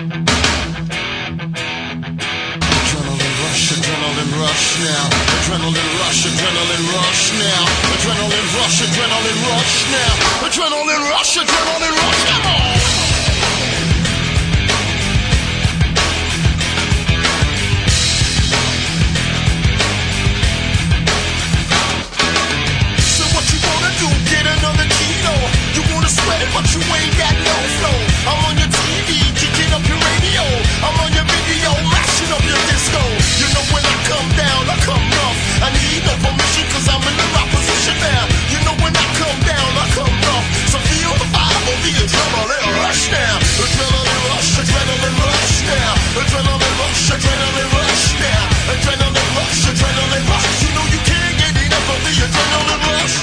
Adrenaline rush now. Adrenaline rush now. Adrenaline rush now. Adrenaline rush, come on! So what you wanna do? Get another kilo. You wanna sweat it, but you ain't got no flow. I'm on your TV, kicking up your radio. I'm on your video, mashing up your disco. You know when I come down, I come rough. I need no permission cause I'm in the right position now. You know when I come down, I come rough. So feel the vibe of the adrenaline rush now. Adrenaline rush now. Adrenaline rush now. Adrenaline rush. You know you can't get enough of the adrenaline rush.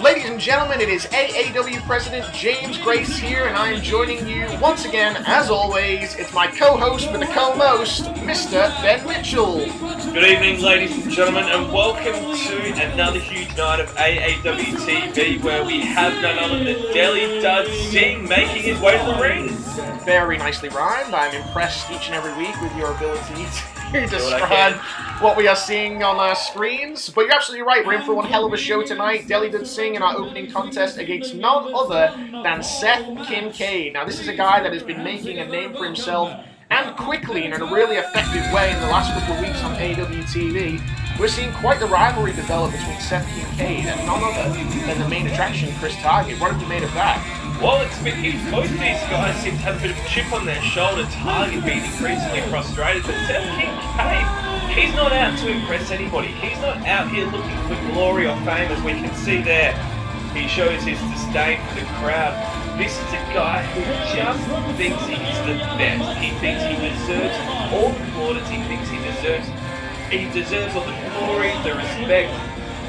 Ladies and gentlemen, it is AAW President James Grace here, and I am joining you once again, as always. It's my co-host with the co-most, Mr. Ben Mitchell. Good evening, ladies and gentlemen, and welcome to another huge night of AAW TV, where we have none other than Deli Dud Singh making his way to the ring. Very nicely rhymed. I'm impressed each and every week with your ability to describe what we are seeing on our screens. But you're absolutely right, we're in for one hell of a show tonight. Deli Dud Singh in our opening contest against none other than Seth Kincaid. Now, this is a guy that has been making a name for himself, and quickly and in a really effective way in the last couple of weeks on AAW TV. We're seeing quite the rivalry develop between Seth Kincaid and none other than the main attraction, Chris Target. What have you made of that? Well, both these guys seem to have a bit of a chip on their shoulder. Target being increasingly frustrated, but Seth Kincaid, he's not out to impress anybody. He's not out here looking for glory or fame, as we can see there. He shows his disdain for the crowd. This is a guy who just thinks he's the best. He thinks he deserves all the plaudits. He thinks he deserves all the glory, the respect,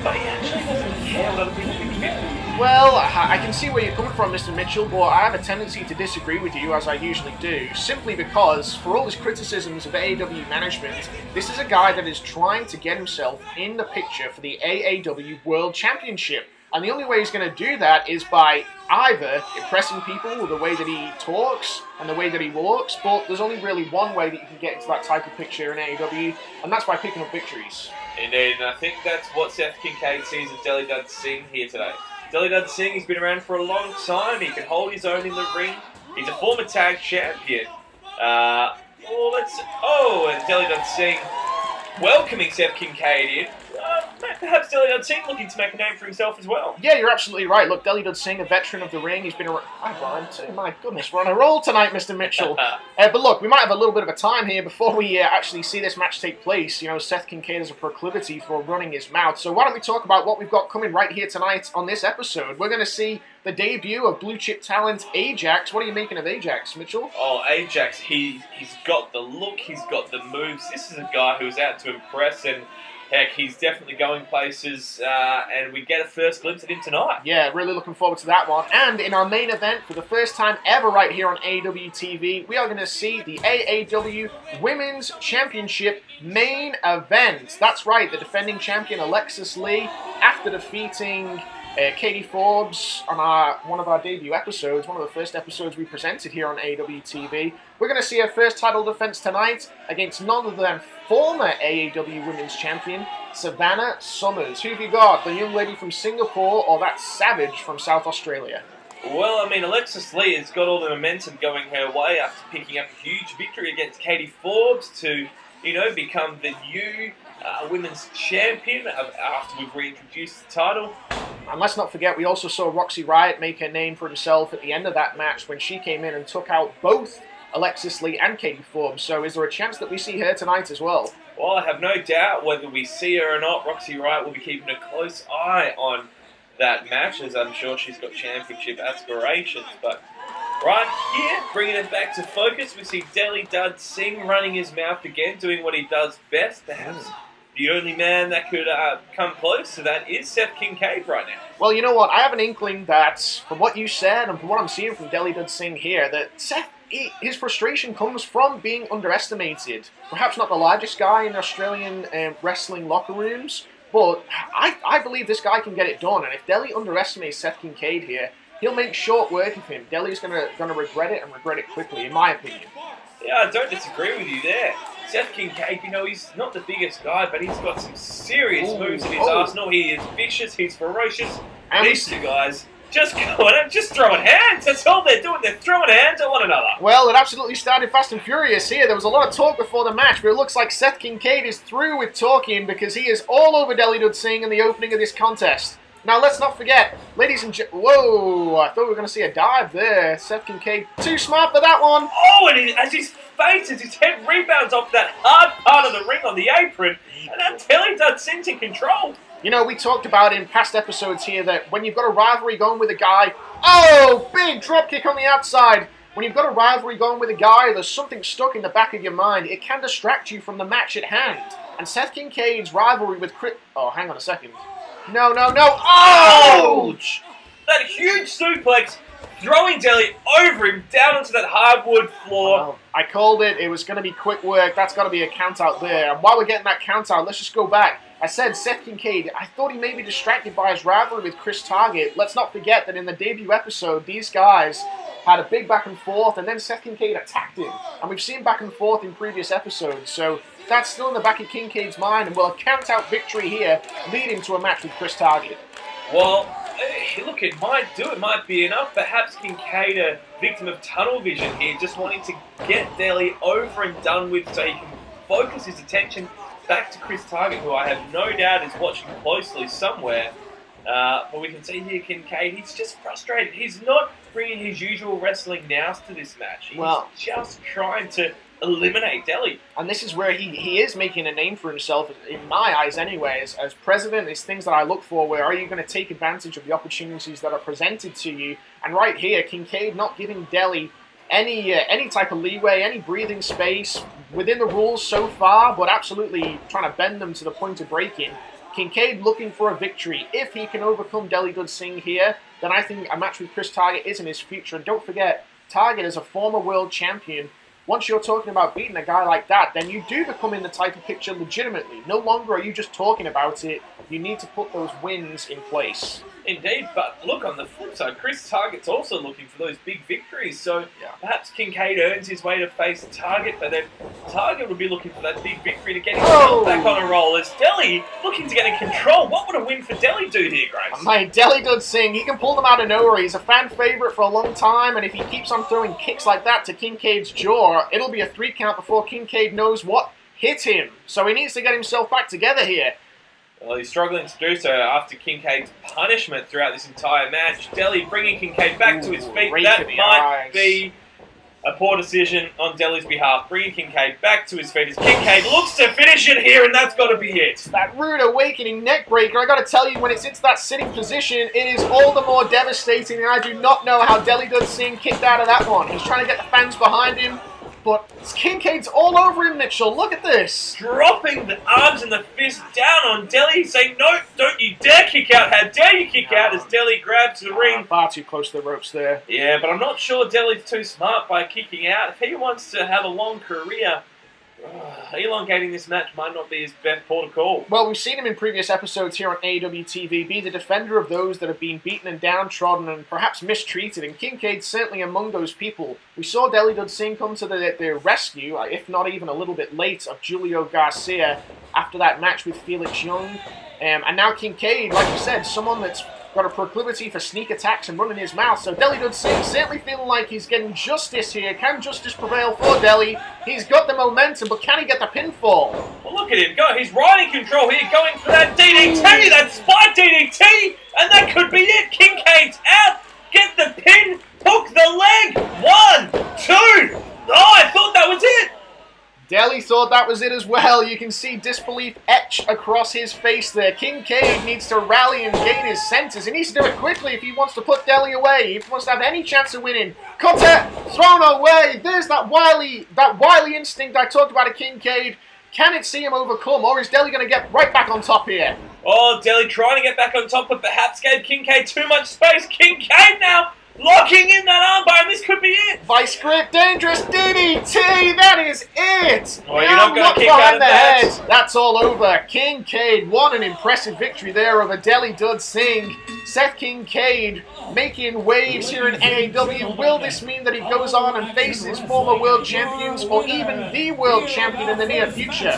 but he actually doesn't care what other people think of him. Well, I can see where you're coming from, Mr. Mitchell, but I have a tendency to disagree with you, as I usually do, simply because, for all his criticisms of AAW management, this is a guy that is trying to get himself in the picture for the AAW World Championship. And the only way he's going to do that is by either impressing people with the way that he talks and the way that he walks, but there's only really one way that you can get into that type of picture in AAW, and that's by picking up victories. Indeed, and I think that's what Seth Kincaid sees as Deli Dud Singh here today. Deli Dud Singh, he's been around for a long time. He can hold his own in the ring. He's a former tag champion. And Deli Dud Singh welcoming Seth Kincaid in. Perhaps Deli Dud Singh looking to make a name for himself as well. Yeah, you're absolutely right. Look, Deli Dud Singh, a veteran of the ring. He's been around. My goodness, we're on a roll tonight, Mr. Mitchell. But look, we might have a little bit of a time here before we actually see this match take place. You know, Seth Kincaid has a proclivity for running his mouth. So why don't we talk about what we've got coming right here tonight on this episode? We're going to see the debut of blue chip talent Ajax. What are you making of Ajax, Mitchell? Oh, Ajax, he's got the look, he's got the moves. This is a guy who's out to impress, and heck, he's definitely going places, and we get a first glimpse at him tonight. Yeah, really looking forward to that one. And in our main event, for the first time ever right here on AAW TV, we are going to see the AAW Women's Championship main event. That's right, the defending champion Alexis Lees, after defeating Katie Forbes on one of our debut episodes, one of the first episodes we presented here on AAW TV. We're going to see her first title defense tonight against none other than former AAW Women's Champion, Savannah Summers. Who have you got, the young lady from Singapore or that savage from South Australia? Well, I mean, Alexis Lees has got all the momentum going her way after picking up a huge victory against Katie Forbes to, become the new women's champion after we've reintroduced the title. And let's not forget, we also saw Roxy Riot make her name for himself at the end of that match when she came in and took out both Alexis Lees and Katie Forbes. So is there a chance that we see her tonight as well? Well, I have no doubt whether we see her or not. Roxy Riot will be keeping a close eye on that match, as I'm sure she's got championship aspirations. But right here, bringing it back to focus, we see Deli Dud Singh running his mouth again, doing what he does best, perhaps. The only man that could come close to that is Seth Kincaid right now. Well, you know what? I have an inkling that, from what you said and from what I'm seeing from Deli Dud Singh here, that Seth, his frustration comes from being underestimated. Perhaps not the largest guy in Australian wrestling locker rooms, But I believe this guy can get it done, and if Deli underestimates Seth Kincaid here, he'll make short work of him. Deli's gonna regret it, and regret it quickly, in my opinion. Yeah, I don't disagree with you there. Seth Kincaid, he's not the biggest guy, but he's got some serious moves in his arsenal. He is vicious, he's ferocious. And these two guys just going and just throwing hands. That's all they're doing. They're throwing hands at one another. Well, it absolutely started fast and furious here. There was a lot of talk before the match, but it looks like Seth Kincaid is through with talking because he is all over Deli Dud Singh in the opening of this contest. Now, let's not forget, ladies and gentlemen... Whoa, I thought we were going to see a dive there. Seth Kincaid, too smart for that one. Oh, and as his head rebounds off that hard part of the ring on the apron, and that Deli Dud Singh's in control. You know, we talked about in past episodes here that when you've got a rivalry going with a guy... Oh, big dropkick on the outside. When you've got a rivalry going with a guy, there's something stuck in the back of your mind. It can distract you from the match at hand. And Seth Kincaid's rivalry with Chris... Oh, hang on a second. No. Ouch! That huge suplex, throwing Deli over him, down onto that hardwood floor. I called it. It was going to be quick work. That's got to be a count out there. And while we're getting that count out, let's just go back. I said Seth Kincaid, I thought he may be distracted by his rivalry with Chris Target. Let's not forget that in the debut episode, these guys had a big back and forth, and then Seth Kincaid attacked him. And we've seen back and forth in previous episodes, so that's still in the back of Kincaid's mind, and will a count-out victory here lead him to a match with Chris Target? Well, look, it might be enough. Perhaps Kincaid, a victim of tunnel vision here, just wanting to get Deli over and done with so he can focus his attention back to Chris Target, who I have no doubt is watching closely somewhere. But we can see here Kincaid, he's just frustrated. He's not bringing his usual wrestling nous to this match. He's just trying to eliminate Deli. And this is where he is making a name for himself, in my eyes anyways. As president, there's things that I look for where are you going to take advantage of the opportunities that are presented to you. And right here, Kincaid not giving Deli any type of leeway, any breathing space within the rules so far, but absolutely trying to bend them to the point of breaking. Kincaid looking for a victory. If he can overcome Deli Dud Singh here, then I think a match with Chris Target is in his future. And don't forget, Target is a former world champion. Once you're talking about beating a guy like that, then you do become in the title picture legitimately. No longer are you just talking about it. You need to put those wins in place. Indeed, but look, on the flip side, Chris Target's also looking for those big victories, so perhaps Kincaid earns his way to face Target, but then Target would be looking for that big victory to get himself back on a roll. As Deli looking to get in control. What would a win for Deli do here, Grace? Mate, Deli Dud Singh, he can pull them out of nowhere. He's a fan favourite for a long time, and if he keeps on throwing kicks like that to Kincaid's jaw, it'll be a 3 count before Kincaid knows what hit him. So he needs to get himself back together here. Well, he's struggling to do so after Kincaid's punishment throughout this entire match. Deli bringing Kincaid back to his feet. That might be a poor decision on Deli's behalf. Bringing Kincaid back to his feet as Kincaid looks to finish it here, and that's got to be it. That rude awakening neck breaker, I got to tell you, when it's into that sitting position, it is all the more devastating, and I do not know how Deli Dud Singh kicked out of that one. He's trying to get the fans behind him. But Kincaid's all over him, Mitchell. Look at this. Dropping the arms and the fist down on Deli, saying, no, don't you dare kick out. How dare you kick out as Deli grabs the ring. Far too close to the ropes there. Yeah, but I'm not sure Deli's too smart by kicking out. If he wants to have a long career, elongating this match might not be his best port of call. Well, we've seen him in previous episodes here on AAW TV be the defender of those that have been beaten and downtrodden and perhaps mistreated, and Kincaid's certainly among those people. We saw Deli Dud Singh come to the rescue, if not even a little bit late, of Julio Garcia after that match with Felix Young. And now Kincaid, like you said, someone that's got a proclivity for sneak attacks and running his mouth. So Deli Dud Singh certainly feeling like he's getting justice here. Can justice prevail for Deli? He's got the momentum, but can he get the pinfall? Well, look at him go. He's riding control here, going for that DDT, that spike DDT, and that could be it. Kincaid's out. Get the pin. Hook the leg. 1, 2. Oh, I thought that was it. Deli thought that was it as well. You can see disbelief etched across his face there. Kincaid needs to rally and gain his senses. He needs to do it quickly if he wants to put Deli away. If he wants to have any chance of winning. Cutter thrown away. There's that wily instinct I talked about at Kincaid. Can it see him overcome, or is Deli going to get right back on top here? Oh, Deli trying to get back on top, but perhaps gave Kincaid too much space. Kincaid now Locking in that armbar, and this could be it. Vice grip, dangerous DDT. That is it. Well, you're not going to kick out of the that. head. That's all over. Kincaid won an impressive victory there over Deli Dud Singh. Seth Kincaid making waves here in AAW. Will this mean that he goes on and faces former world champions or even the world champion in the near future?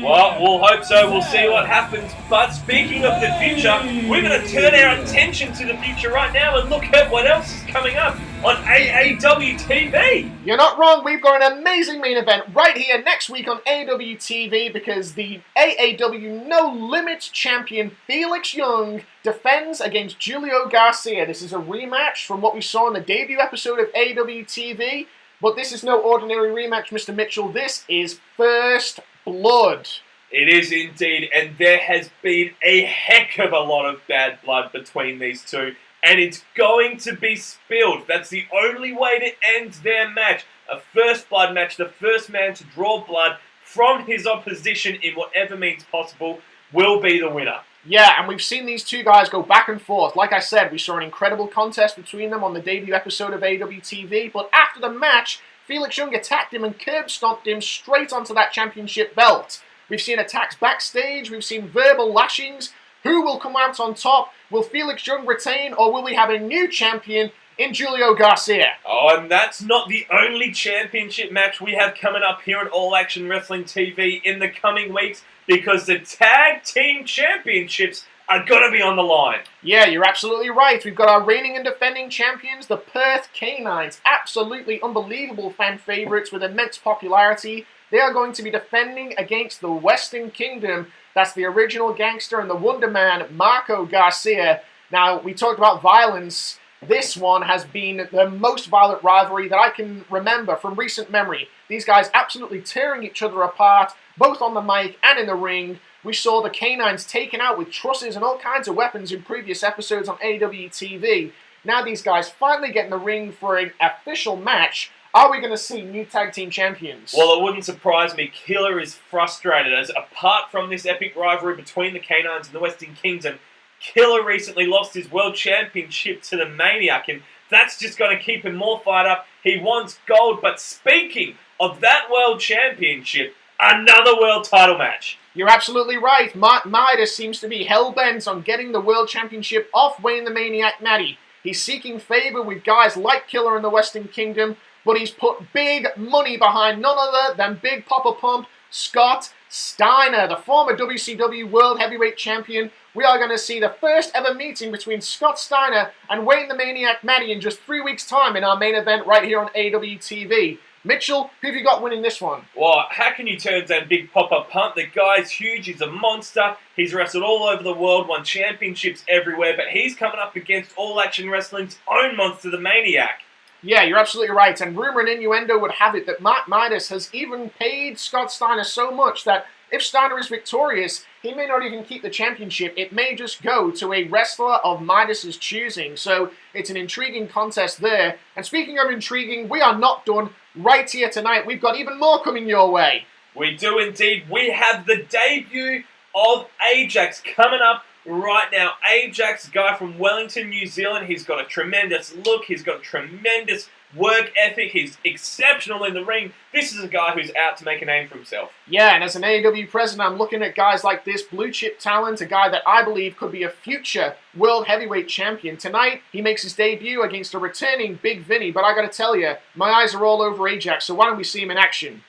Well, we'll hope so. We'll see what happens. But speaking of the future, we're going to turn our attention to the future right now and look at what else is coming up on AAW TV. You're not wrong. We've got an amazing main event right here next week on AAW TV because the AAW No Limits champion Felix Young defends against Julio Garcia. This is a rematch from what we saw in the debut episode of AAW TV, but this is no ordinary rematch, Mr. Mitchell. This is First Blood. It is indeed, and there has been a heck of a lot of bad blood between these two, and it's going to be spilled. That's the only way to end their match. A first blood match, the first man to draw blood from his opposition in whatever means possible will be the winner. Yeah, and we've seen these two guys go back and forth. Like I said, we saw an incredible contest between them on the debut episode of AAW TV, but after the match, Felix Young attacked him and curb stomped him straight onto that championship belt. We've seen attacks backstage, we've seen verbal lashings. Who will come out on top? Will Felix Young retain, or will we have a new champion in Julio Garcia? Oh, and that's not the only championship match we have coming up here on All Action Wrestling TV in the coming weeks, because the Tag Team Championships are going to be on the line. Yeah, you're absolutely right. We've got our reigning and defending champions, the Perth Canines. Absolutely unbelievable fan favorites with immense popularity. They are going to be defending against the Western Kingdom. That's the original gangster and the Wonder Man, Marco Garcia. Now, we talked about violence. This one has been the most violent rivalry that I can remember from recent memory. These guys absolutely tearing each other apart, both on the mic and in the ring. We saw the Canines taken out with trusses and all kinds of weapons in previous episodes on AAW TV. Now these guys finally get in the ring for an official match. Are we going to see new tag team champions? Well, it wouldn't surprise me. Killer is frustrated, as apart from this epic rivalry between the Canines and the Western Kingdom, Killer recently lost his world championship to the Maniac, and that's just going to keep him more fired up. He wants gold, but speaking of that world championship, another world title match. You're absolutely right. Midas seems to be hell-bent on getting the world championship off Wayne the Maniac Matty. He's seeking favor with guys like Killer in the Western Kingdom, but he's put big money behind none other than Big Papa Pump, Scott Steiner, the former WCW World Heavyweight Champion. We are going to see the first ever meeting between Scott Steiner and Wayne the Maniac Matty in just 3 weeks' time in our main event right here on AAW TV. Mitchell, who have you got winning this one? Well, how can you turn down Big Papa Pump? The guy's huge, he's a monster, he's wrestled all over the world, won championships everywhere, but he's coming up against All Action Wrestling's own monster, the Maniac. Yeah, you're absolutely right, and rumor and innuendo would have it that Midas has even paid Scott Steiner so much that if Steiner is victorious, he may not even keep the championship. It may just go to a wrestler of Midas's choosing. So it's an intriguing contest there. And speaking of intriguing, we are not done right here tonight. We've got even more coming your way. We do indeed. We have the debut of Ajax coming up right now. Ajax, guy from Wellington, New Zealand. He's got a tremendous look. He's got a tremendous work ethic. He's exceptional in the ring. This is a guy who's out to make a name for himself. Yeah, and as an AEW president, I'm looking at guys like this, blue chip talent, a guy that I believe could be a future world heavyweight champion. Tonight, he makes his debut against a returning Big Vinny, but I gotta tell you, my eyes are all over Ajax, so why don't we see him in action?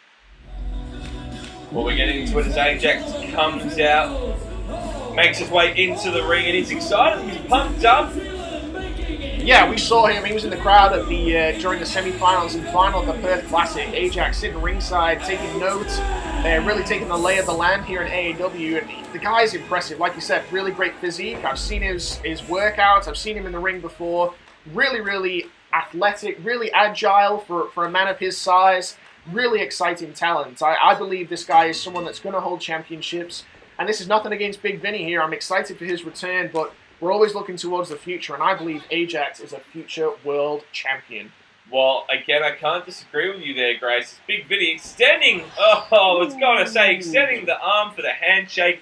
Well, we're getting into it as Ajax comes out, makes his way into the ring, and he's excited, he's pumped up. Yeah, we saw him. He was in the crowd at the during the semi-finals and final of the Perth Classic. Ajax sitting ringside, taking notes, really taking the lay of the land here in AAW. And the guy's impressive. Like you said, really great physique. I've seen his workouts. I've seen him in the ring before. Really, really athletic, really agile for a man of his size. Really exciting talent. I believe this guy is someone that's going to hold championships. And this is nothing against Big Vinny here. I'm excited for his return, but we're always looking towards the future, and I believe Ajax is a future world champion. Well, again, I can't disagree with you there, Grace. Big Vinny extending, extending the arm for the handshake.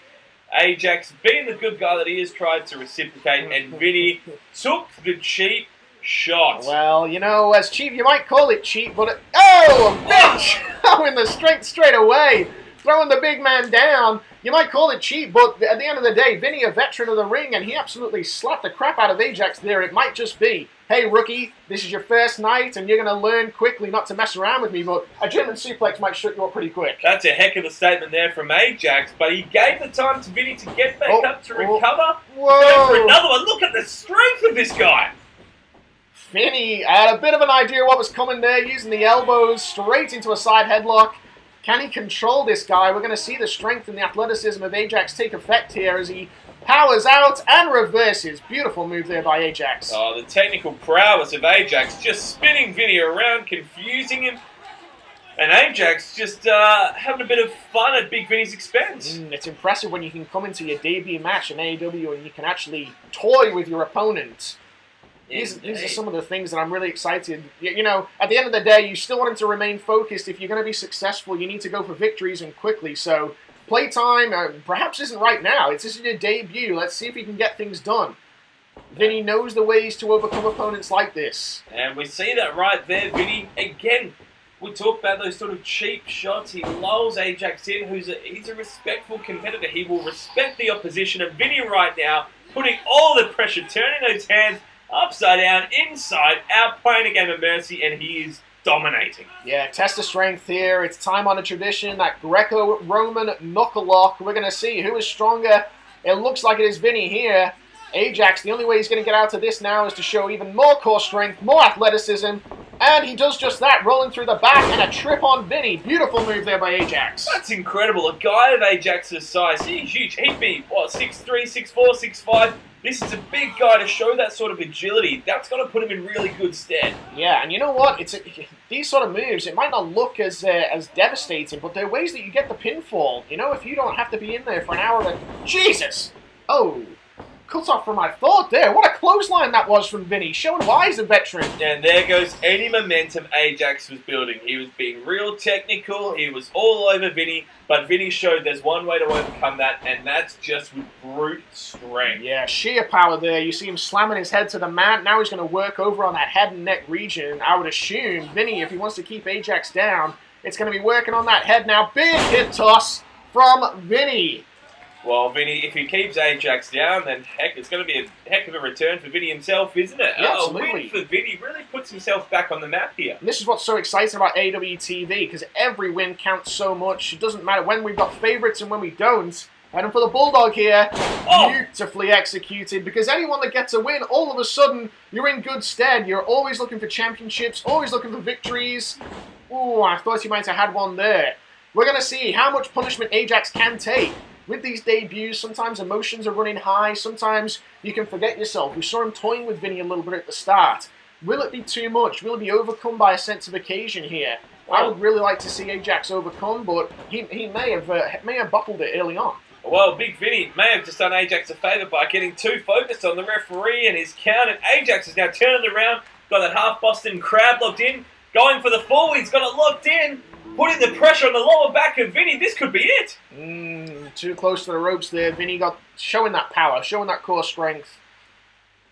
Ajax, being the good guy that he is, tried to reciprocate, and Vinny took the cheap shot. Well, you know, as cheap, you might call it cheap, but oh, a bitch! Showing the strength straight away, throwing the big man down. You might call it cheap, but at the end of the day, Vinny, a veteran of the ring, and he absolutely slapped the crap out of Ajax there. It might just be, hey, rookie, this is your first night, and you're going to learn quickly not to mess around with me, but a German suplex might shut you up pretty quick. That's a heck of a statement there from Ajax, but he gave the time to Vinny to get back up to recover. Whoa. Go for another one. Look at the strength of this guy. Vinny had a bit of an idea what was coming there, using the elbows straight into a side headlock. Can he control this guy? We're going to see the strength and the athleticism of Ajax take effect here as he powers out and reverses. Beautiful move there by Ajax. Oh, the technical prowess of Ajax, just spinning Vinny around, confusing him. And Ajax just having a bit of fun at Big Vinny's expense. It's impressive when you can come into your debut match in AAW and you can actually toy with your opponent. These are some of the things that I'm really excited. You know, at the end of the day, you still want him to remain focused. If you're going to be successful, you need to go for victories and quickly. So, playtime perhaps isn't right now. This is your debut. Let's see if he can get things done. Vinny knows the ways to overcome opponents like this. And we see that right there, Vinny. Again, we talk about those sort of cheap shots. He lulls Ajax in, he's a respectful competitor. He will respect the opposition. And Vinny right now, putting all the pressure, turning those hands upside down, inside, out, playing a game of mercy, and he is dominating. Yeah, test of strength here. It's time-honored tradition, that Greco-Roman knuckle-lock. We're going to see who is stronger. It looks like it is Vinny here. Ajax, the only way he's going to get out of this now is to show even more core strength, more athleticism, and he does just that, rolling through the back and a trip on Vinny. Beautiful move there by Ajax. That's incredible. A guy of Ajax's size, he's huge. He'd be, 6'3", 6'4", 6'5". This is a big guy to show that sort of agility. That's going to put him in really good stead. Yeah, and you know what? These sort of moves, it might not look as devastating, but they're ways that you get the pinfall. You know, if you don't have to be in there for an hour, then Jesus! Oh, cut off from my thought there. What a clothesline that was from Vinny, showing why he's a veteran. And there goes any momentum Ajax was building. He was being real technical. He was all over Vinny, but Vinny showed there's one way to overcome that, and that's just with brute strength. Yeah, sheer power there. You see him slamming his head to the mat. Now he's going to work over on that head and neck region. I would assume Vinny, if he wants to keep Ajax down, it's going to be working on that head now. Big hip toss from Vinny. Well, Vinny, if he keeps Ajax down, then heck, it's going to be a heck of a return for Vinny himself, isn't it? Yeah, a absolutely. win for Vinny really puts himself back on the map here. And this is what's so exciting about AAW TV, because every win counts so much. It doesn't matter when we've got favorites and when we don't. And for the Bulldog here, beautifully executed, because anyone that gets a win, all of a sudden, you're in good stead. You're always looking for championships, always looking for victories. Ooh, I thought you might have had one there. We're going to see how much punishment Ajax can take. With these debuts, sometimes emotions are running high, sometimes you can forget yourself. We saw him toying with Vinny a little bit at the start. Will it be too much? Will he be overcome by a sense of occasion here? Well, I would really like to see Ajax overcome, but he may have bottled it early on. Well, Big Vinny may have just done Ajax a favour by getting too focused on the referee and his count, and Ajax is now turning around, got that half Boston crab locked in, going for the forward, he's got it locked in, putting the pressure on the lower back of Vinny. This could be it. Too close to the ropes there. Vinny showing that power, showing that core strength.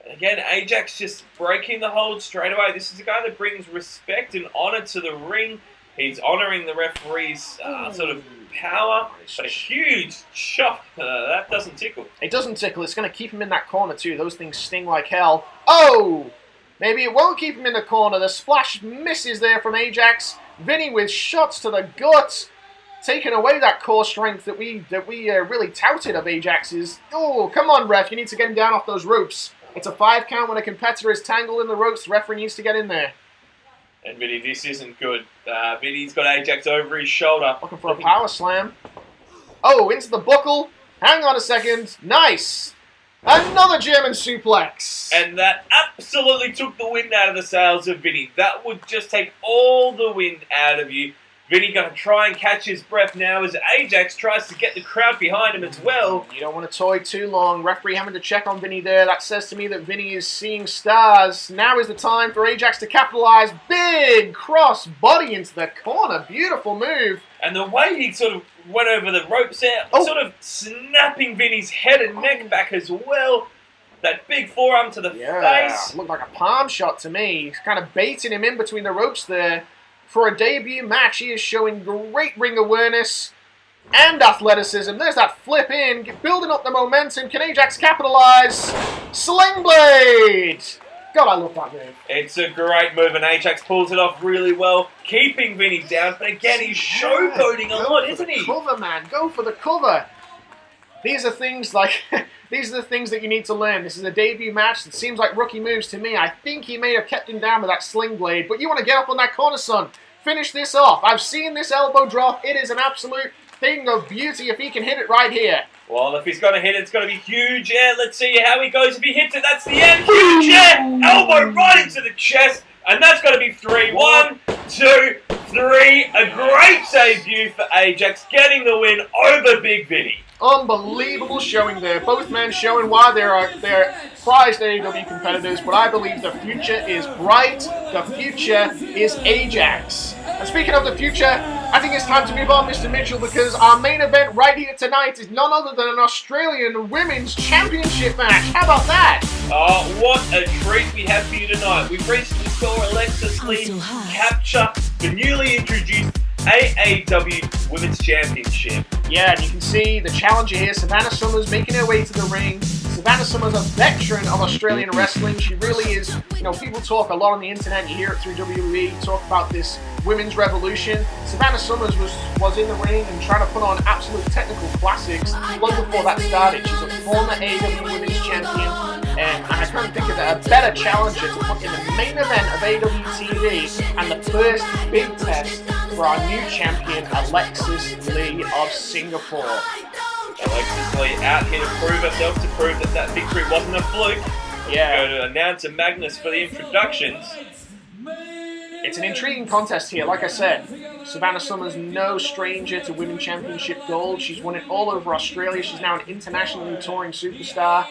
Again, Ajax just breaking the hold straight away. This is a guy that brings respect and honour to the ring. He's honouring the referee's sort of power. But a huge chop. That doesn't tickle. It doesn't tickle. It's going to keep him in that corner too. Those things sting like hell. Oh! Maybe it won't keep him in the corner. The splash misses there from Ajax. Vinny with shots to the gut, taking away that core strength that we really touted of Ajax's. Oh, come on, ref. You need to get him down off those ropes. It's a 5 count when a competitor is tangled in the ropes. The referee needs to get in there. And Vinny, this isn't good. Vinny's got Ajax over his shoulder. Looking for a power slam. Oh, into the buckle. Hang on a second. Nice. Another German suplex. And that absolutely took the wind out of the sails of Vinny. That would just take all the wind out of you. Vinny going to try and catch his breath now as Ajax tries to get the crowd behind him as well. You don't want to toy too long. Referee having to check on Vinny there. That says to me that Vinny is seeing stars. Now is the time for Ajax to capitalize. Big cross body into the corner. Beautiful move. And the way he sort of went over the ropes there, sort of snapping Vinny's head and neck back as well. That big forearm to the face. Looked like a palm shot to me. He's kind of baiting him in between the ropes there. For a debut match, he is showing great ring awareness and athleticism. There's that flip in, building up the momentum. Can Ajax capitalize? Sling Blade! God, I love that move. It's a great move, and Ajax pulls it off really well, keeping Vinny down. But again, he's showboating a lot, isn't he? Cover, man. Go for the cover. These are things like these are the things that you need to learn. This is a debut match. It seems like rookie moves to me. I think he may have kept him down with that sling blade, but you want to get up on that corner, son. Finish this off. I've seen this elbow drop. It is an absolute thing of beauty if he can hit it right here. Well, if he's going to hit it, it's going to be huge. Yeah, let's see how he goes. If he hits it, that's the end. Huge, yeah. Elbow right into the chest. And that's going to be 3. 1, 2, 3. A great debut for Ajax, getting the win over Big Vinny. Unbelievable showing there. Both men showing why they're prized AAW competitors, but I believe the future is bright. The future is Ajax. And speaking of the future, I think it's time to move on, Mr. Mitchell, because our main event right here tonight is none other than an Australian Women's Championship match. How about that? Oh, what a treat we have for you tonight. We recently saw Alexis Lees capture the newly introduced AAW Women's Championship. Yeah, and you can see the challenger here, Savannah Summers, making her way to the ring. Savannah Summers, a veteran of Australian wrestling. She really is, people talk a lot on the internet, you hear it through WWE, talk about this women's revolution. Savannah Summers was in the ring and trying to put on absolute technical classics long before that started. She's a former AAW Women's Champion, and I can't think of a better challenger to put in the main event of AAW TV and the first big test for our new champion, Alexis Lee of Singapore. Alexis Lee out here to prove herself, to prove that victory wasn't a fluke. Yeah. Go to announcer Magnus for the introductions. It's an intriguing contest here. Like I said, Savannah Summers, no stranger to Women's Championship gold. She's won it all over Australia. She's now an internationally touring superstar.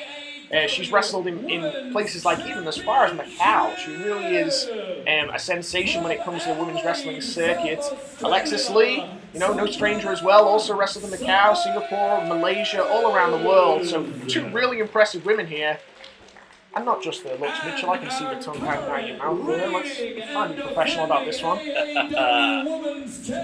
She's wrestled in places like even as far as Macau. She really is a sensation when it comes to the women's wrestling circuit. Alexis Lee, no stranger as well, also wrestled in Macau, Singapore, Malaysia, all around the world. So 2 really impressive women here. And not just their looks, Mitchell. I can see the tongue hanging out of your mouth there. Let's try and be professional about this one.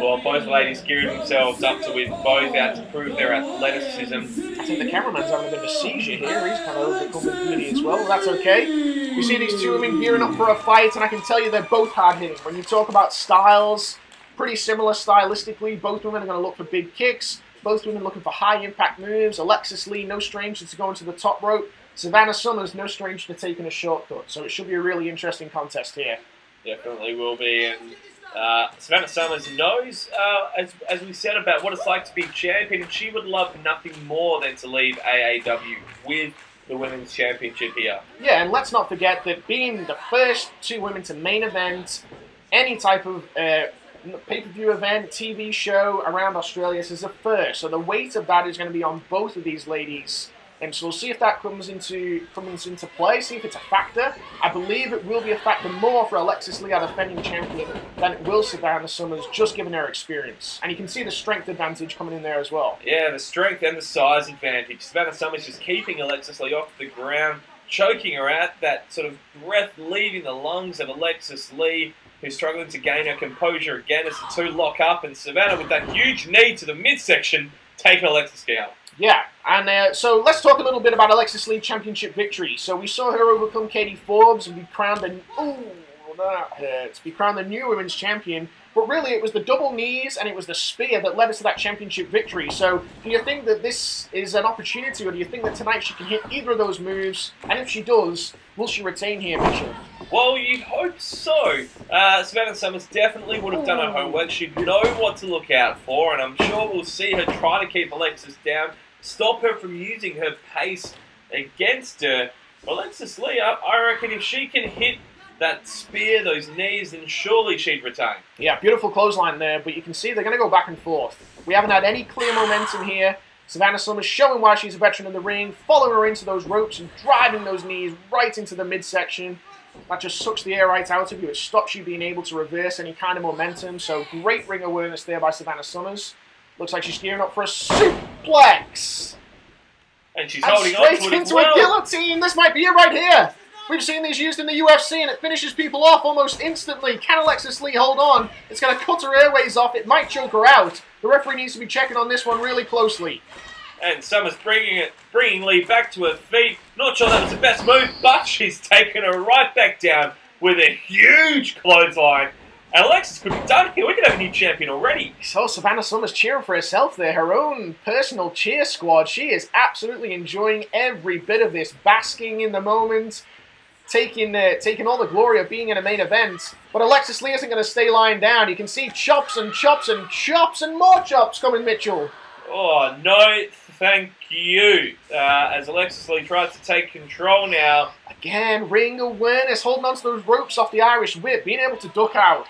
Well, both ladies gearing themselves up to win, both out to prove their athleticism. I think the cameraman's having a bit of a seizure here. He's kind of overcome with beauty as well. Well, that's okay. We see these 2 women gearing up for a fight, and I can tell you they're both hard-hitting. When you talk about styles, pretty similar stylistically. Both women are going to look for big kicks. Both women looking for high-impact moves. Alexis Lee, no stranger to going to the top rope. Savannah Summers, no stranger to taking a shortcut. So it should be a really interesting contest here. Definitely will be. And Savannah Summers knows, as we said, about what it's like to be champion. And she would love nothing more than to leave AAW with the Women's Championship here. Yeah, and let's not forget that being the first 2 women to main event any type of pay-per-view event, TV show around Australia, this is a first. So the weight of that is going to be on both of these ladies. And so we'll see if that comes into play, see if it's a factor. I believe it will be a factor more for Alexis Lee, our defending champion, than it will Savannah Summers, just given her experience. And you can see the strength advantage coming in there as well. Yeah, the strength and the size advantage. Savannah Summers just keeping Alexis Lee off the ground, choking her out, that sort of breath leaving the lungs of Alexis Lee, who's struggling to gain her composure again as the 2 lock up, and Savannah with that huge knee to the midsection, taking Alexis out. Yeah, and so let's talk a little bit about Alexis Lee championship victory. So we saw her overcome Katie Forbes and be crowned the new women's champion. But really, it was the double knees and it was the spear that led us to that championship victory. So do you think that this is an opportunity, or do you think that tonight she can hit either of those moves? And if she does, will she retain here, Mitchell? Well, you'd hope so. Savannah Summers definitely would have done her homework. She'd know what to look out for, and I'm sure we'll see her try to keep Alexis down, stop her from using her pace against her. Alexis Lee, I reckon if she can hit that spear, those knees, then surely she'd retain. Yeah, beautiful clothesline there, but you can see they're going to go back and forth. We haven't had any clear momentum here. Savannah Summers showing why she's a veteran in the ring, following her into those ropes and driving those knees right into the midsection. That just sucks the air right out of you. It stops you being able to reverse any kind of momentum. So great ring awareness there by Savannah Summers. Looks like she's gearing up for a suplex. And she's And holding on to straight it as into well. a guillotine. This might be it right here. We've seen these used in the UFC, and it finishes people off almost instantly. Can Alexis Lee hold on? It's going to cut her airways off. It might choke her out. The referee needs to be checking on this one really closely. And Summers bringing Lee back to her feet. Not sure that was the best move, but she's taken her right back down with a huge clothesline. And Alexis could be done here. We could have a new champion already. So Savannah Summers cheering for herself there. Her own personal cheer squad. She is absolutely enjoying every bit of this, basking in the moment, taking all the glory of being in a main event. But Alexis Lee isn't going to stay lying down. You can see chops and chops and chops and more chops coming, Mitchell. Oh, no, thank you. As Alexis Lee tries to take control now. Again, ring awareness, holding onto those ropes off the Irish whip, being able to duck out,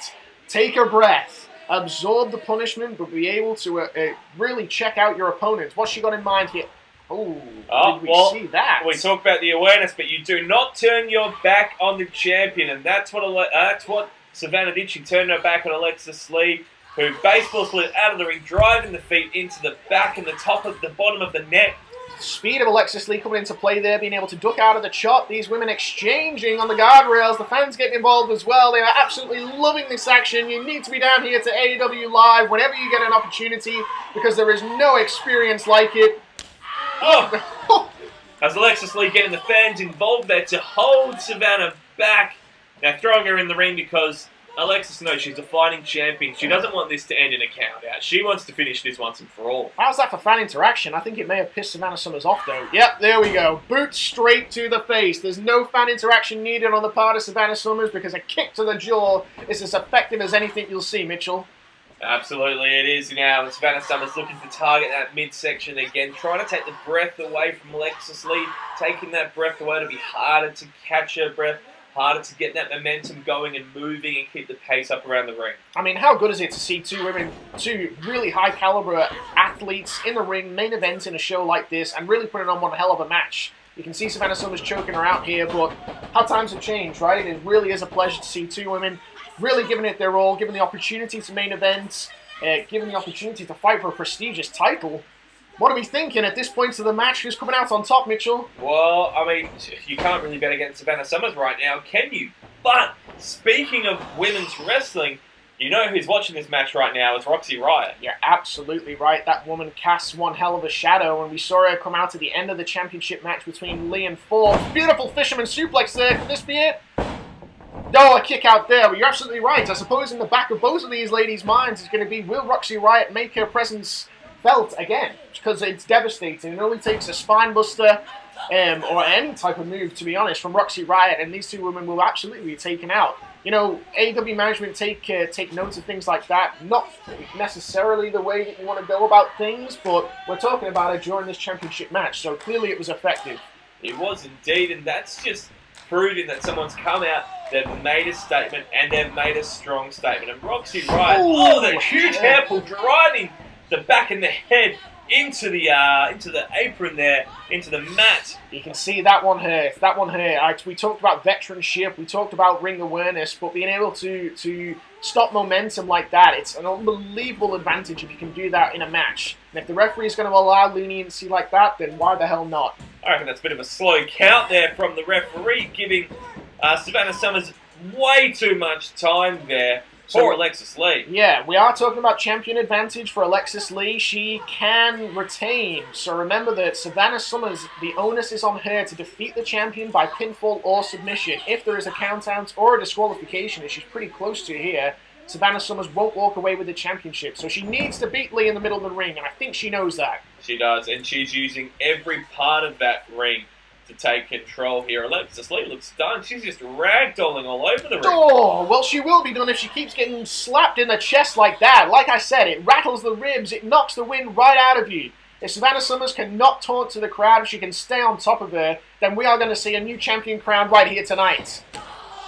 take a breath, absorb the punishment, but be able to really check out your opponent. What's she got in mind here? Oh, did we see that? We talk about the awareness, but you do not turn your back on the champion, and that's what Savannah did. She turned her back on Alexis Lee, who baseball slid out of the ring, driving the feet into the back and the bottom of the net. Speed of Alexis Lee coming into play there, being able to duck out of the chop. These women exchanging on the guardrails. The fans getting involved as well. They are absolutely loving this action. You need to be down here to AAW Live whenever you get an opportunity, because there is no experience like it. Oh! As Alexis Lee getting the fans involved there to hold Savannah back. Now throwing her in the ring because Alexis knows she's a fighting champion. She doesn't want this to end in a count out. She wants to finish this once and for all. How's that for fan interaction? I think it may have pissed Savannah Summers off though. Yep, there we go. Boot straight to the face. There's no fan interaction needed on the part of Savannah Summers because a kick to the jaw is as effective as anything you'll see, Mitchell. Absolutely, it is now. And Savannah Summers looking to target that midsection again, trying to take the breath away from Alexis Lee. Taking that breath away to be harder to catch her breath, harder to get that momentum going and moving and keep the pace up around the ring. I mean, how good is it to see two women, two really high-caliber athletes in the ring, main events in a show like this, and really putting on one hell of a match? You can see Savannah Summers choking her out here, but how times have changed, right? It really is a pleasure to see two women really giving it their all, given the opportunity to main events, given the opportunity to fight for a prestigious title. What are we thinking at this point of the match? Who's coming out on top, Mitchell? Well, I mean, you can't really bet against Savannah Summers right now, can you? But speaking of women's wrestling, you know who's watching this match right now is Roxy Riot. You're absolutely right. That woman casts one hell of a shadow, and we saw her come out at the end of the championship match between Lee and Forbes. Beautiful fisherman suplex there. Could this be it? No, a kick out there, but you're absolutely right. I suppose in the back of both of these ladies' minds is going to be, will Roxy Riot make her presence felt again? Because it's devastating. It only takes a spine buster or any type of move, to be honest, from Roxy Riot, and these two women will absolutely be taken out. You know, AEW management take notes of things like that. Not necessarily the way that you want to go about things, but we're talking about it during this championship match, so clearly it was effective. It was indeed, and that's just proving that someone's come out, they've made a statement, and they've made a strong statement. And Roxy Riot, the huge hair pull driving the back and the head into the apron there, into the mat. You can see that one hurt. That one hurt. We talked about veteranship, we talked about ring awareness, but being able to stop momentum like that, it's an unbelievable advantage if you can do that in a match. And if the referee is going to allow leniency like that, then why the hell not? I reckon that's a bit of a slow count there from the referee, giving Savannah Summers way too much time there for Alexis Lee. Yeah, we are talking about champion advantage for Alexis Lee. She can retain. So remember that Savannah Summers, the onus is on her to defeat the champion by pinfall or submission. If there is a count out or a disqualification, as she's pretty close to here, Savannah Summers won't walk away with the championship. So she needs to beat Lee in the middle of the ring, and I think she knows that. She does, and she's using every part of that ring to take control here. Alexis Lee looks done. She's just ragdolling all over the ring. Oh, well, she will be done if she keeps getting slapped in the chest like that. Like I said, it rattles the ribs. It knocks the wind right out of you. If Savannah Summers cannot taunt to the crowd, if she can stay on top of her, then we are going to see a new champion crowned right here tonight.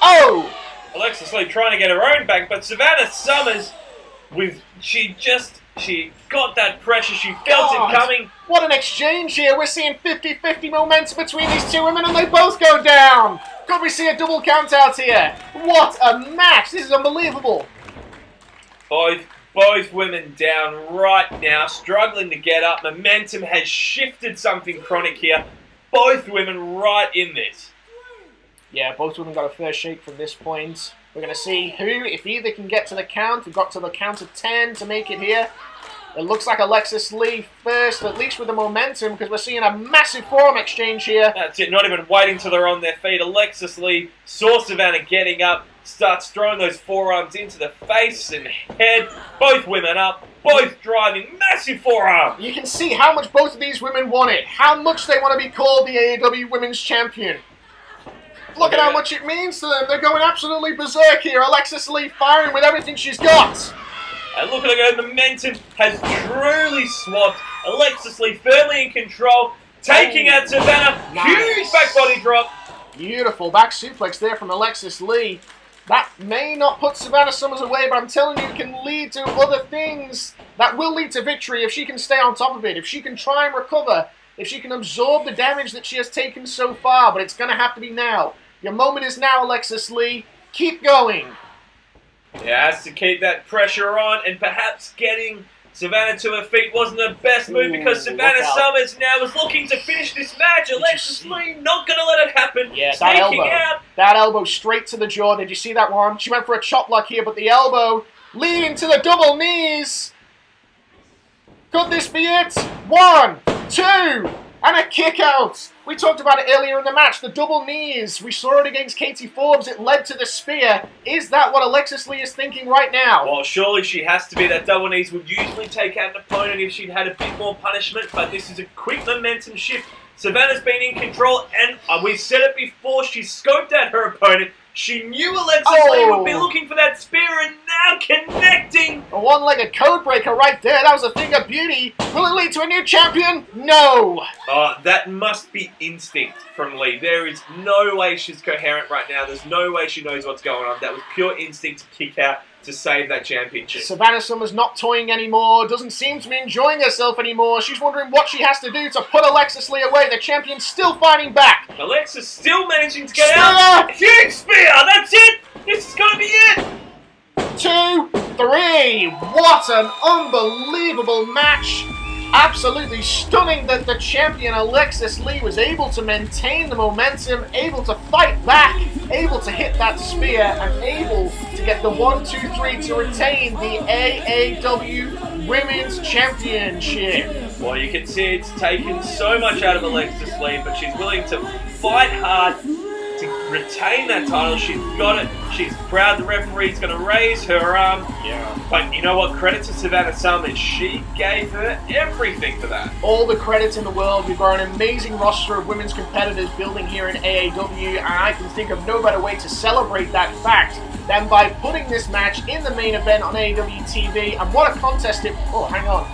Oh! Alexis Lee trying to get her own back, but Savannah Summers, she got that pressure. She felt it coming. What an exchange here. We're seeing 50-50 momentum between these two women, and they both go down. Could we see a double count out here? What a match. This is unbelievable. Both Both women down right now, struggling to get up. Momentum has shifted something chronic here. Both women right in this. Yeah, both women got a fair shake from this point. We're going to see who, if either can get to the count. We've got to the count of 10 to make it here. It looks like Alexis Lees first, at least with the momentum, because we're seeing a massive forearm exchange here. That's it, not even waiting till they're on their feet. Alexis Lees saw Savannah getting up, starts throwing those forearms into the face and head. Both women up, both driving massive forearm. You can see how much both of these women want it, how much they want to be called the AAW Women's Champion. Look at how much it means to them. They're going absolutely berserk here. Alexis Lees firing with everything she's got. And look at her, momentum has truly swapped. Alexis Lees firmly in control, taking out Savannah. Nice. Huge back body drop. Beautiful back suplex there from Alexis Lees. That may not put Savannah Summers away, but I'm telling you, it can lead to other things that will lead to victory if she can stay on top of it, if she can try and recover, if she can absorb the damage that she has taken so far, but it's going to have to be now. Your moment is now, Alexis Lees. Keep going. Yeah, has to keep that pressure on, and perhaps getting Savannah to her feet wasn't the best move because Savannah Summers now is looking to finish this match. Alexis Lees not going to let it happen. Yeah, that elbow. Out. That elbow straight to the jaw. Did you see that one? She went for a chop block here, but the elbow leading to the double knees. Could this be it? 1, 2, and a kick out. We talked about it earlier in the match, the double knees. We saw it against Katie Forbes. It led to the spear. Is that what Alexis Lees is thinking right now? Well, surely she has to be. That double knees would usually take out an opponent if she'd had a bit more punishment, but this is a quick momentum shift. Savannah's been in control, and we've said it before, she scoped out her opponent. She knew Alexis Lees would be looking for that spear, and now connecting. A one-legged code breaker right there. That was a thing of beauty. Will it lead to a new champion? No. That must be instinct from Lees. There is no way she's coherent right now. There's no way she knows what's going on. That was pure instinct to kick out to save that championship. Savannah Summers not toying anymore, doesn't seem to be enjoying herself anymore. She's wondering what she has to do to put Alexis Lees away. The champion's still fighting back. Alexis still managing to get out. Huge spear! That's it! This is going to be it! 2, 3. What an unbelievable match. Absolutely stunning that the champion Alexis Lees was able to maintain the momentum, able to fight back, able to hit that spear, and able to get the 1, 2, 3 to retain the AAW Women's Championship. Well, you can see it's taken so much out of Alexis Lees, but she's willing to fight hard to retain that title. She's got it. She's proud. The referee's going to raise her arm. Yeah. But you know what? Credit to Savannah Summers. She gave her everything for that. All the credits in the world. We've got an amazing roster of women's competitors building here in AAW, and I can think of no better way to celebrate that fact than by putting this match in the main event on AAW TV. And what a contest it... Oh, hang on.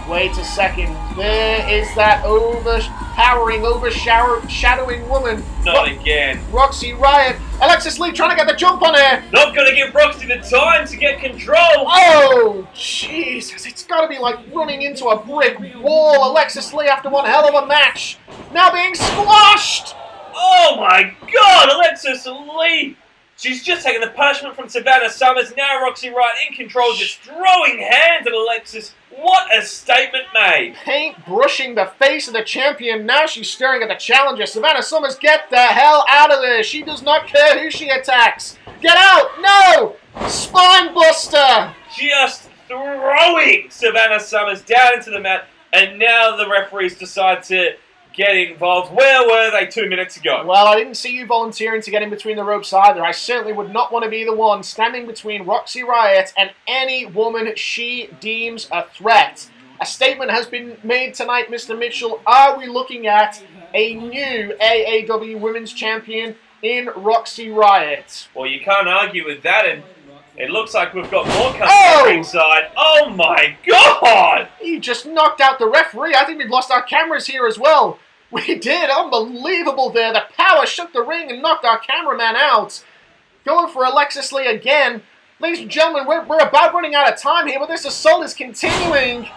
Wait a second. There is that overpowering, overshadowing woman. Not again. Roxy Riot. Alexis Lees trying to get the jump on her. Not going to give Roxy the time to get control. Oh, Jesus. It's got to be like running into a brick wall. Alexis Lees after one hell of a match. Now being squashed. Oh my God, Alexis Lees. She's just taken the punishment from Savannah Summers. Now Roxy Riot in control, just throwing hands at Alexis. What a statement made. Paint brushing the face of the champion. Now she's staring at the challenger. Savannah Summers, get the hell out of there. She does not care who she attacks. Get out. No. Spine buster. Just throwing Savannah Summers down into the mat. And now the referees decide to get involved. Where were they 2 minutes ago? Well, I didn't see you volunteering to get in between the ropes either. I certainly would not want to be the one standing between Roxy Riot and any woman she deems a threat. A statement has been made tonight, Mr. Mitchell. Are we looking at a new AAW Women's Champion in Roxy Riot? Well, you can't argue with that, and it looks like we've got more coming ringside. Oh my God! He just knocked out the referee. I think we've lost our cameras here as well. We did. Unbelievable there. The power shook the ring and knocked our cameraman out. Going for Alexis Lees again. Ladies and gentlemen, we're about running out of time here, but this assault is continuing.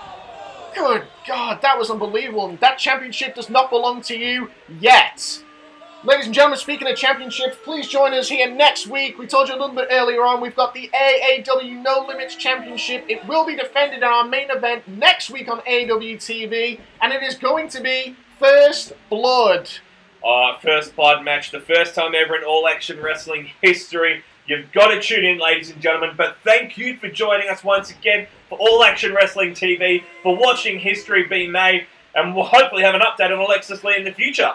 Good God, that was unbelievable. That championship does not belong to you yet. Ladies and gentlemen, speaking of championships, please join us here next week. We told you a little bit earlier on, we've got the AAW No Limits Championship. It will be defended in our main event next week on AAW TV, and it is going to be First Blood. First Blood match, the first time ever in All Action Wrestling history. You've got to tune in, ladies and gentlemen. But thank you for joining us once again for All Action Wrestling TV, for watching history being made, and we'll hopefully have an update on Alexis Lees in the future.